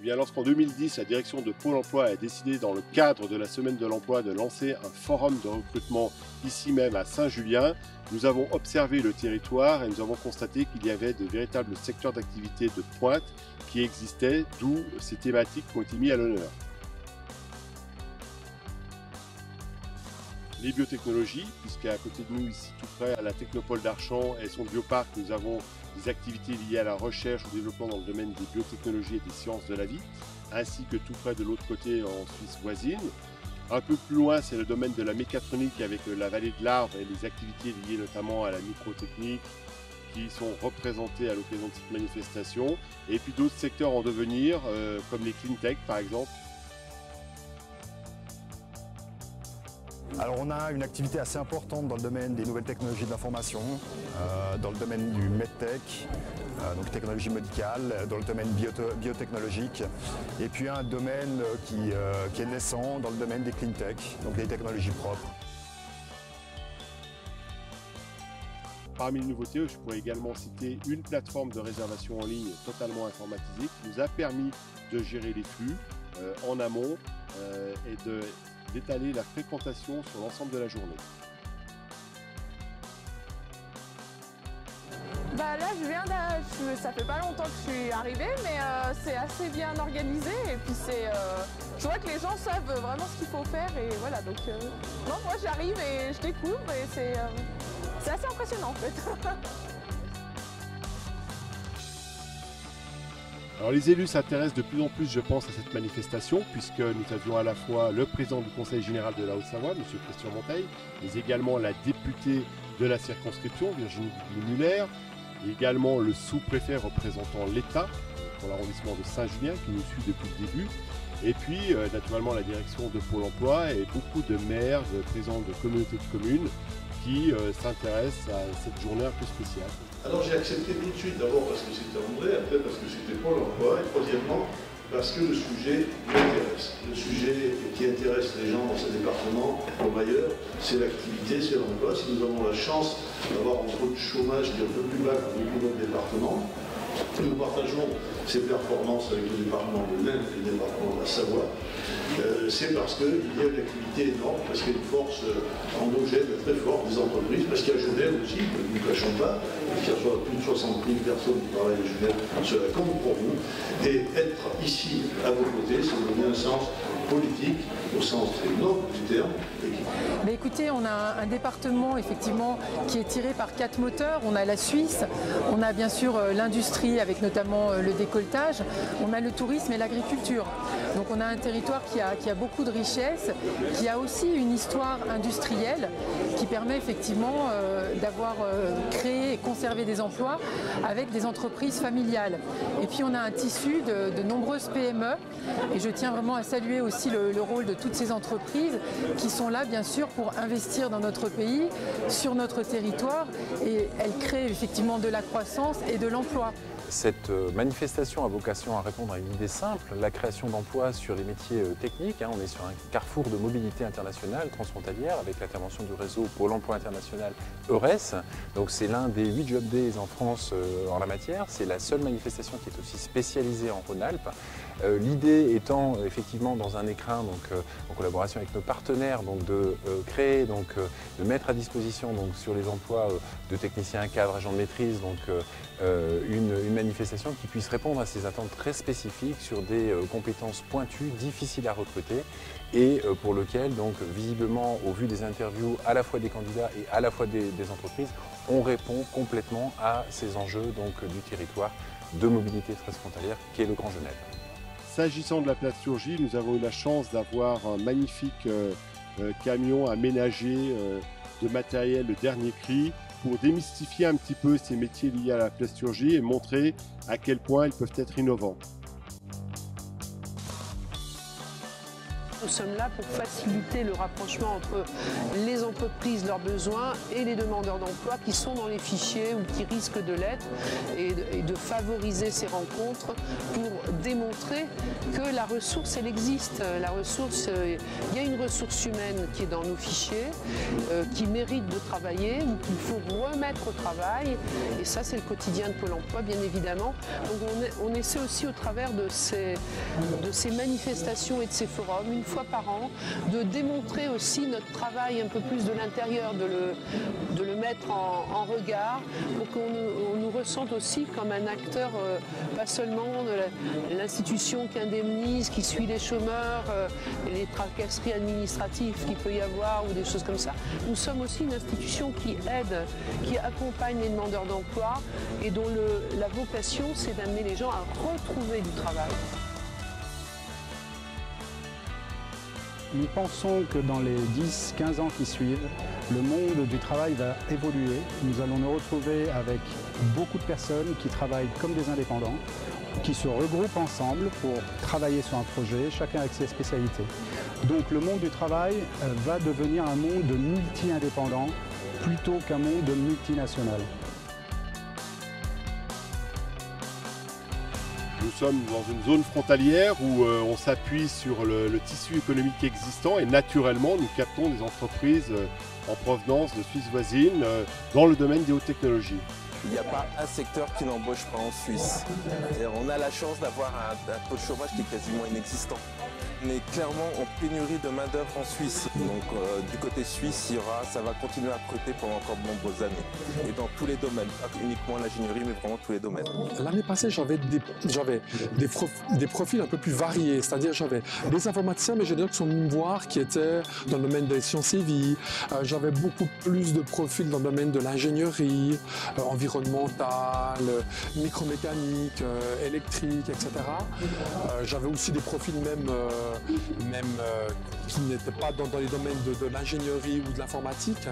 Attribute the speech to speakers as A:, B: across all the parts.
A: bien, lorsqu'en 2010, la direction de Pôle emploi a décidé, dans le cadre de la Semaine de l'emploi, de lancer un forum de recrutement ici même à Saint-Julien, nous avons observé le territoire et nous avons constaté qu'il y avait de véritables secteurs d'activité de pointe qui existaient, d'où ces thématiques qui ont été mises à l'honneur. Les biotechnologies, puisqu'à côté de nous, ici tout près, à la Technopole d'Archamps et son bioparc, nous avons des activités liées à la recherche, au développement dans le domaine des biotechnologies et des sciences de la vie, ainsi que tout près de l'autre côté en Suisse voisine. Un peu plus loin, c'est le domaine de la mécatronique avec la vallée de l'Arve et les activités liées notamment à la microtechnique qui sont représentées à l'occasion de cette manifestation. Et puis d'autres secteurs en devenir, comme les clean tech par exemple.
B: Alors on a une activité assez importante dans le domaine des nouvelles technologies de l'information, dans le domaine du medtech, donc technologie médicale, dans le domaine biotechnologique, et puis un domaine qui est naissant dans le domaine des clean tech, donc des technologies propres.
A: Parmi les nouveautés, je pourrais également citer une plateforme de réservation en ligne totalement informatisée qui nous a permis de gérer les flux en amont et d'étaler la fréquentation sur l'ensemble de la journée.
C: Bah là, ça fait pas longtemps que je suis arrivée, mais c'est assez bien organisé. Et puis je vois que les gens savent vraiment ce qu'il faut faire. Et voilà, donc non, moi j'arrive et je découvre et c'est assez impressionnant en fait.
A: Alors les élus s'intéressent de plus en plus, je pense, à cette manifestation, puisque nous avions à la fois le président du Conseil général de la Haute-Savoie, M. Christian Monteil, mais également la députée de la circonscription, Virginie Muller, et également le sous-préfet représentant l'État pour l'arrondissement de Saint-Julien, qui nous suit depuis le début, et puis naturellement la direction de Pôle emploi et beaucoup de maires, de présidents de communautés de communes qui s'intéressent à cette journée un peu spéciale.
D: Alors j'ai accepté tout de suite, d'abord parce que c'était André, après parce que c'était Pôle emploi, et troisièmement parce que le sujet m'intéresse. Le sujet qui intéresse les gens dans ce département, comme ailleurs, c'est l'activité, c'est l'emploi. Si nous avons la chance d'avoir un taux de chômage qui est un peu plus bas que beaucoup d'autres départements, nous partageons ces performances avec le département de l'Ain et le département de la Savoie, c'est parce qu'il y a une activité énorme, parce qu'il y a une force endogène très forte des entreprises, parce qu'il y a Genève aussi, ne nous cachons pas, il y a plus de 60 000 personnes qui travaillent à Genève, cela compte pour nous. Et être ici à vos côtés, ça donne un sens politique, au sens très noble du terme.
E: Mais écoutez, on a un département effectivement qui est tiré par 4 moteurs. On a la Suisse, on a bien sûr l'industrie avec notamment le décolletage, on a le tourisme et l'agriculture. Donc on a un territoire qui a beaucoup de richesses, qui a aussi une histoire industrielle qui permet effectivement d'avoir créé et conservé des emplois avec des entreprises familiales. Et puis on a un tissu de nombreuses PME et je tiens vraiment à saluer aussi le rôle de toutes ces entreprises qui sont là bien sûr pour investir dans notre pays, sur notre territoire, et elles créent effectivement de la croissance et de l'emploi.
F: Cette manifestation a vocation à répondre à une idée simple, la création d'emplois sur les métiers techniques. On est sur un carrefour de mobilité internationale transfrontalière avec l'intervention du réseau Pôle emploi international EURES. Donc c'est l'un des 8 Job Days en France en la matière. C'est la seule manifestation qui est aussi spécialisée en Rhône-Alpes. L'idée étant effectivement dans un écrin, en collaboration avec nos partenaires, de créer, de mettre à disposition sur les emplois de techniciens cadres, agents de maîtrise, une manifestation qui puisse répondre à ces attentes très spécifiques sur des compétences pointues, difficiles à recruter et pour lequel, visiblement, au vu des interviews à la fois des candidats et à la fois des entreprises, on répond complètement à ces enjeux du territoire de mobilité transfrontalière qu'est le Grand Genève.
A: S'agissant de la plasturgie, nous avons eu la chance d'avoir un magnifique camion aménagé de matériel de dernier cri pour démystifier un petit peu ces métiers liés à la plasturgie et montrer à quel point ils peuvent être innovants.
G: Nous sommes là pour faciliter le rapprochement entre les entreprises, leurs besoins, et les demandeurs d'emploi qui sont dans les fichiers ou qui risquent de l'être, et de favoriser ces rencontres pour démontrer que la ressource, elle existe. La ressource, il y a une ressource humaine qui est dans nos fichiers, qui mérite de travailler, ou qu'il faut remettre au travail. Et ça, c'est le quotidien de Pôle emploi, bien évidemment. Donc on essaie aussi, au travers de ces manifestations et de ces forums, une fois par an, de démontrer aussi notre travail un peu plus de l'intérieur, de le mettre en regard, pour qu'on nous ressente aussi comme un acteur, pas seulement de l'institution qui indemnise, qui suit les chômeurs, les tracasseries administratives qu'il peut y avoir, ou des choses comme ça. Nous sommes aussi une institution qui aide, qui accompagne les demandeurs d'emploi, et dont la vocation, c'est d'amener les gens à retrouver du travail.
H: Nous pensons que dans les 10-15 ans qui suivent, le monde du travail va évoluer. Nous allons nous retrouver avec beaucoup de personnes qui travaillent comme des indépendants, qui se regroupent ensemble pour travailler sur un projet, chacun avec ses spécialités. Donc le monde du travail va devenir un monde de multi-indépendants plutôt qu'un monde de multinational.
A: Nous sommes dans une zone frontalière où on s'appuie sur le tissu économique existant, et naturellement nous captons des entreprises en provenance de Suisse voisine dans le domaine des hautes technologies.
I: Il n'y a pas un secteur qui n'embauche pas en Suisse. On a la chance d'avoir un taux de chômage qui est quasiment inexistant. On est clairement en pénurie de main-d'œuvre en Suisse. Donc du côté suisse, ça va continuer à recruter pendant encore de nombreuses années. Et dans tous les domaines, pas uniquement l'ingénierie, mais vraiment tous les domaines.
J: L'année passée, j'avais des profils un peu plus variés. C'est-à-dire j'avais des informaticiens, mais je dirais qui sont venus me voir, qui étaient dans le domaine des sciences et vie. J'avais beaucoup plus de profils dans le domaine de l'ingénierie, environnementale, micromécanique, électrique, etc. J'avais aussi des profils même qui n'étaient pas dans les domaines de l'ingénierie ou de l'informatique.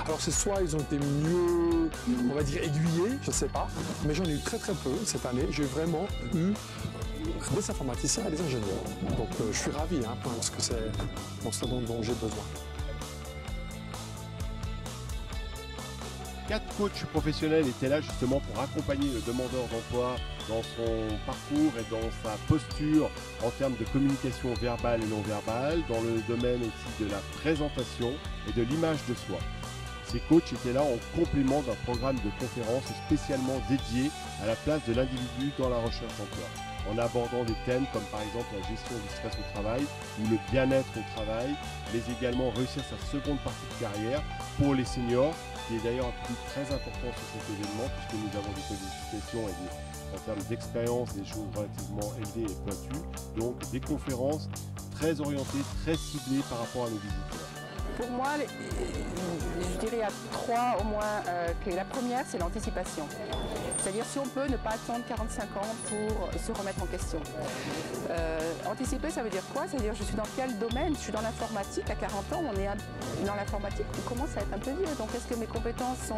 J: Alors c'est soit ils ont été mieux, on va dire, aiguillés, je ne sais pas, mais j'en ai eu très très peu cette année. J'ai vraiment eu des informaticiens et des ingénieurs. Donc je suis ravi, parce que c'est ce dont j'ai besoin.
A: 4 coachs professionnels étaient là justement pour accompagner le demandeur d'emploi dans son parcours et dans sa posture en termes de communication verbale et non verbale, dans le domaine aussi de la présentation et de l'image de soi. Ces coachs étaient là en complément d'un programme de conférences spécialement dédié à la place de l'individu dans la recherche d'emploi, en abordant des thèmes comme par exemple la gestion du stress au travail ou le bien-être au travail, mais également réussir sa seconde partie de carrière pour les seniors, qui est d'ailleurs un plus très important sur cet événement, puisque nous avons des qualifications et en termes d'expérience, des choses relativement élevées et pointues. Donc des conférences très orientées, très ciblées par rapport à nos visiteurs.
K: Pour moi, je dirais à 3 au moins. Que la première, c'est l'anticipation. C'est-à-dire si on peut ne pas attendre 45 ans pour se remettre en question. Anticiper, ça veut dire quoi? C'est-à-dire je suis dans quel domaine? Je suis dans l'informatique, à 40 ans, on est dans l'informatique, on commence à être un peu vieux. Donc est-ce que mes compétences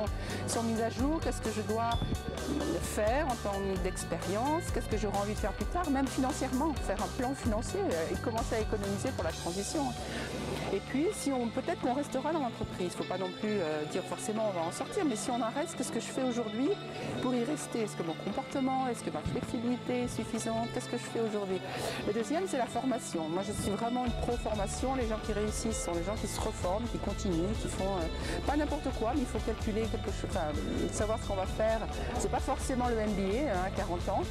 K: sont mises à jour? Qu'est-ce que je dois faire en temps d'expérience? Qu'est-ce que j'aurai envie de faire plus tard? Même financièrement, faire un plan financier et commencer à économiser pour la transition. Et puis, peut-être qu'on restera dans l'entreprise. Il ne faut pas non plus dire forcément on va en sortir, mais si on en reste, qu'est-ce que je fais aujourd'hui pour y rester? Est-ce que mon comportement, est-ce que ma flexibilité est suffisante? Qu'est-ce que je fais aujourd'hui? Le deuxième, c'est la formation. Moi, je suis vraiment une pro-formation. Les gens qui réussissent sont les gens qui se reforment, qui continuent, qui font pas n'importe quoi, mais il faut calculer quelque chose, savoir ce qu'on va faire. C'est pas forcément le MBA à 40 ans,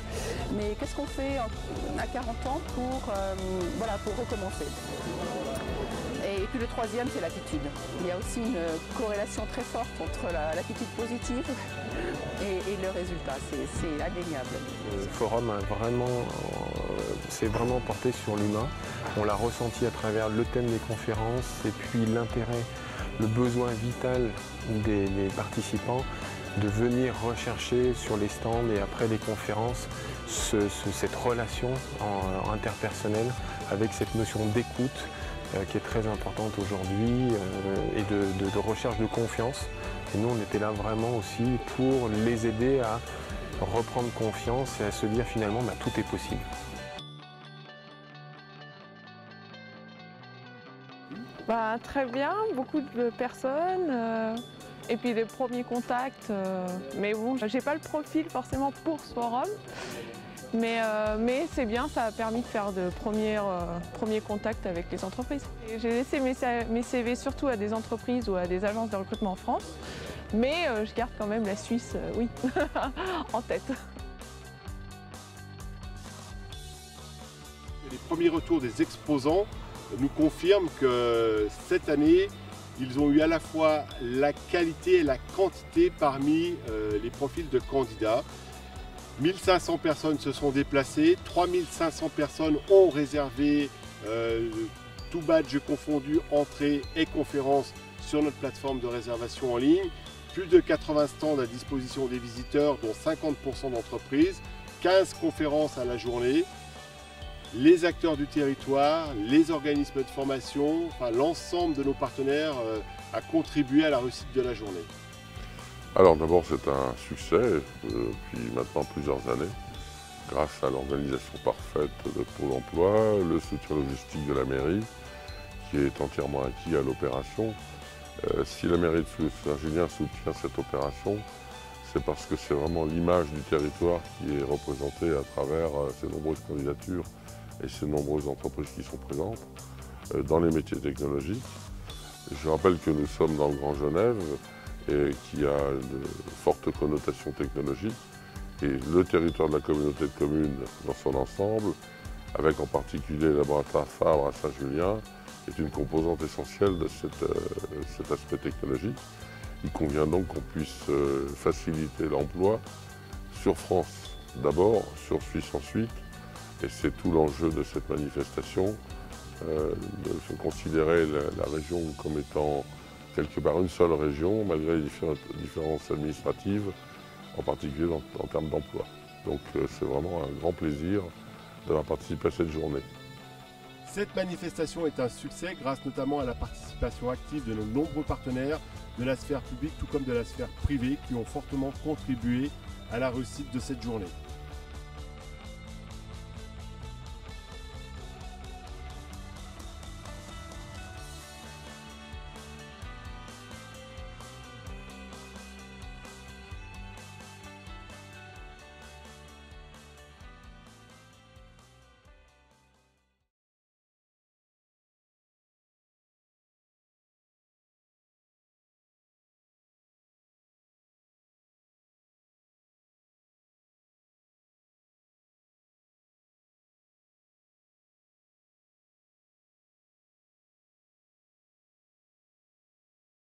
K: mais qu'est-ce qu'on fait à 40 ans pour recommencer? Et puis le troisième, c'est l'attitude. Il y a aussi une corrélation très forte entre l'attitude positive et le résultat. C'est indéniable.
F: Le forum s'est vraiment porté sur l'humain. On l'a ressenti à travers le thème des conférences et puis l'intérêt, le besoin vital des participants de venir rechercher sur les stands et après les conférences cette relation interpersonnelle avec cette notion d'écoute qui est très importante aujourd'hui et de recherche de confiance. Et nous, on était là vraiment aussi pour les aider à reprendre confiance et à se dire finalement tout est possible.
C: Très bien, beaucoup de personnes. Et puis les premiers contacts. Mais bon, j'ai pas le profil forcément pour ce forum. Mais c'est bien, ça a permis de faire de premiers contacts avec les entreprises. J'ai laissé mes CV surtout à des entreprises ou à des agences de recrutement en France, mais je garde quand même la Suisse, oui, en tête.
A: Les premiers retours des exposants nous confirment que cette année, ils ont eu à la fois la qualité et la quantité parmi les profils de candidats. 1500 personnes se sont déplacées, 3500 personnes ont réservé tout badge confondu, entrée et conférence sur notre plateforme de réservation en ligne. Plus de 80 stands à disposition des visiteurs, dont 50% d'entreprises, 15 conférences à la journée. Les acteurs du territoire, les organismes de formation, enfin, l'ensemble de nos partenaires a contribué à la réussite de la journée.
L: Alors d'abord c'est un succès depuis maintenant plusieurs années, grâce à l'organisation parfaite de Pôle emploi, le soutien logistique de la mairie qui est entièrement acquis à l'opération. Si la mairie de Saint-Julien soutient cette opération, c'est parce que c'est vraiment l'image du territoire qui est représentée à travers ces nombreuses candidatures et ces nombreuses entreprises qui sont présentes dans les métiers technologiques. Je rappelle que nous sommes dans le Grand Genève, et qui a de fortes connotations technologiques, et le territoire de la communauté de communes dans son ensemble, avec en particulier le laboratoire Fabre à Saint-Julien, est une composante essentielle de cet aspect technologique. Il convient donc qu'on puisse faciliter l'emploi sur France d'abord, sur Suisse ensuite, et c'est tout l'enjeu de cette manifestation, de se considérer la région comme étant quelque part une seule région, malgré les différences administratives, en particulier en termes d'emploi. Donc c'est vraiment un grand plaisir d'avoir participé à cette journée.
A: Cette manifestation est un succès grâce notamment à la participation active de nos nombreux partenaires de la sphère publique tout comme de la sphère privée qui ont fortement contribué à la réussite de cette journée.